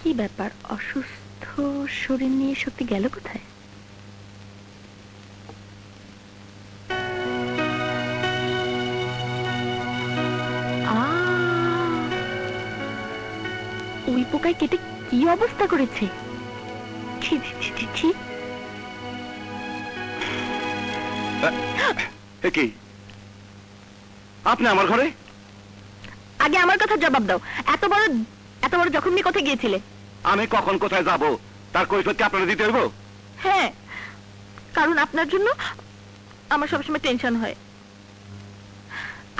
কি ব্যাপার, অসুস্থ শরীর নিয়ে শক্তি গেল কোথায়? ওই পোকায় কেটে কি অবস্থা করেছে! ছি ছি ছি ছি ছি। কি আপনি আমার ঘরে? আগে আমার কথা জবাব দাও। এত বড় জখম নিয়ে কোথায় গিয়েছিলে? আমি কখন কোথায় যাব তার কৈফিয়ত কি আপনারা দিতে হইব? হ্যাঁ, কারণ আপনার জন্য আমার সবসময় টেনশন হয়,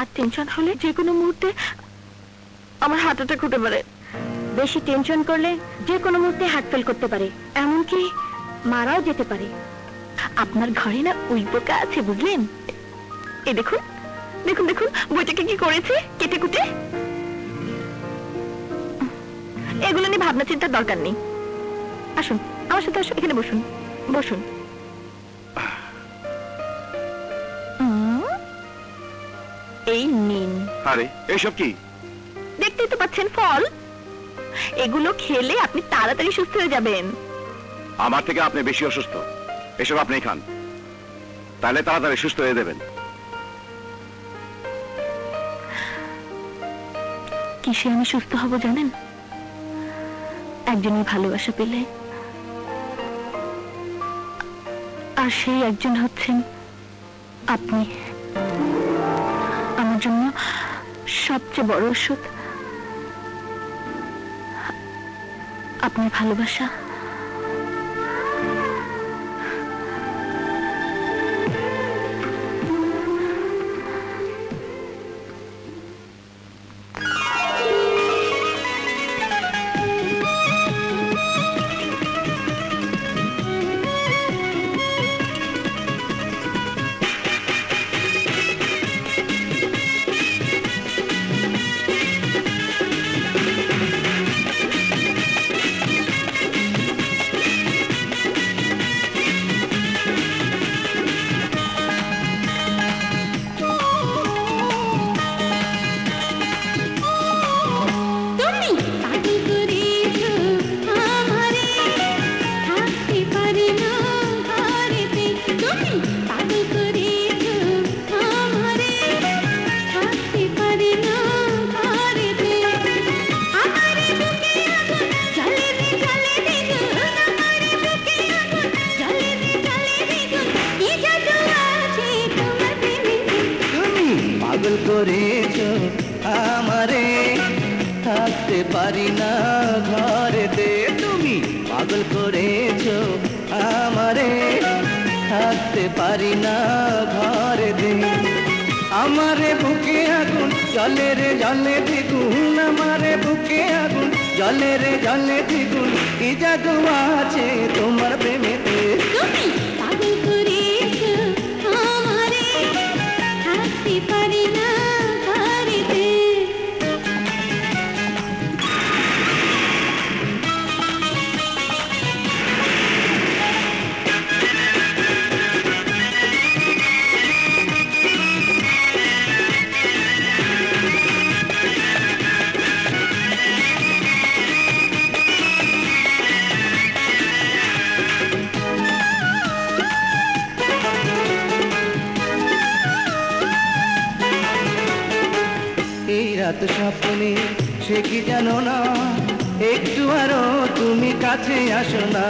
আর টেনশন হলে যে কোনো মুহূর্তে আমার হার্ট অ্যাটাক হতে পারে। বেশি টেনশন করলে যে কোনো মুহূর্তে হার্ট ফেল করতে পারে, এমনকি মারাও যেতে পারে। আপনার ঘরে না ওই পোকা আছে, বুঝলেন? এই দেখুন দেখুন দেখুন, বইটাকে কি করেছে কেটে কুটে। এগুলো নিয়ে ভাবনা চিন্তার দরকার নেই। আসুন আমার সাথে, আসুন, এখানে বসুন বসুন। এই নিন। আরে এসব কি? দেখতেই তো পাচ্ছেন, ফল। এগুলো খেলে আপনি তাড়াতাড়ি সুস্থ হয়ে যাবেন। আমার থেকে আপনি বেশি অসুস্থ, এসব আপনি খান, তাহলে তাড়াতাড়ি সুস্থ হয়ে যাবেন। কিসে আমি সুস্থ হব জানেন? একজনের ভালোবাসা পেলে, আর সেই একজন হচ্ছেন আপনি। আমার জন্য সবচেয়ে বড় ওষুধ আপনার ভালোবাসা। স্বপ্নে সে কি জানো না, একটু আরো তুমি কাছে আসো না।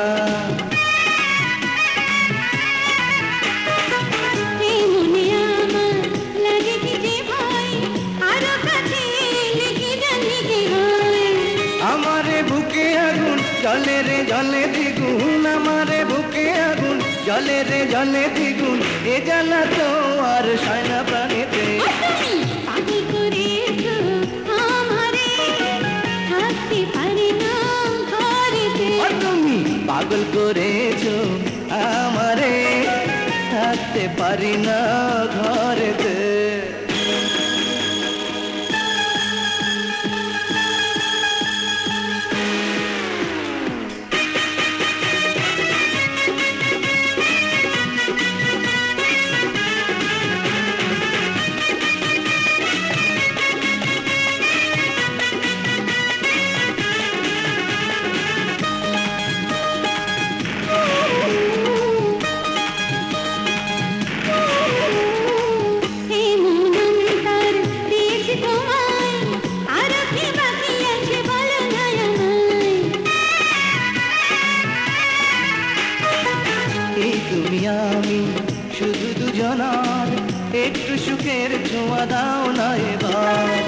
আমারে বুকে আগুন জলে রে জলে দ্বিগুণ, আমারে বুকে আগুন জলে রে জলে দ্বিগুণ, এ জ্বালা তো আর সয় না প্রাণীতে। পাগল করেছো আমারে, থাকতে পারি না ঘরেতে। না এবার।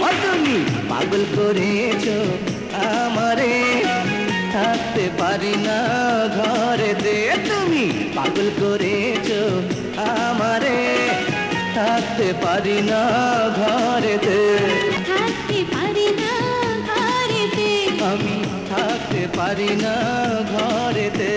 ও তুমি পাগল করেছো আমারে, থাকতে পারি না ঘরেতে। তুমি পাগল করেছো আমারে, থাকতে পারি না ঘরেতে। আমি থাকতে পারি না ঘরেতে।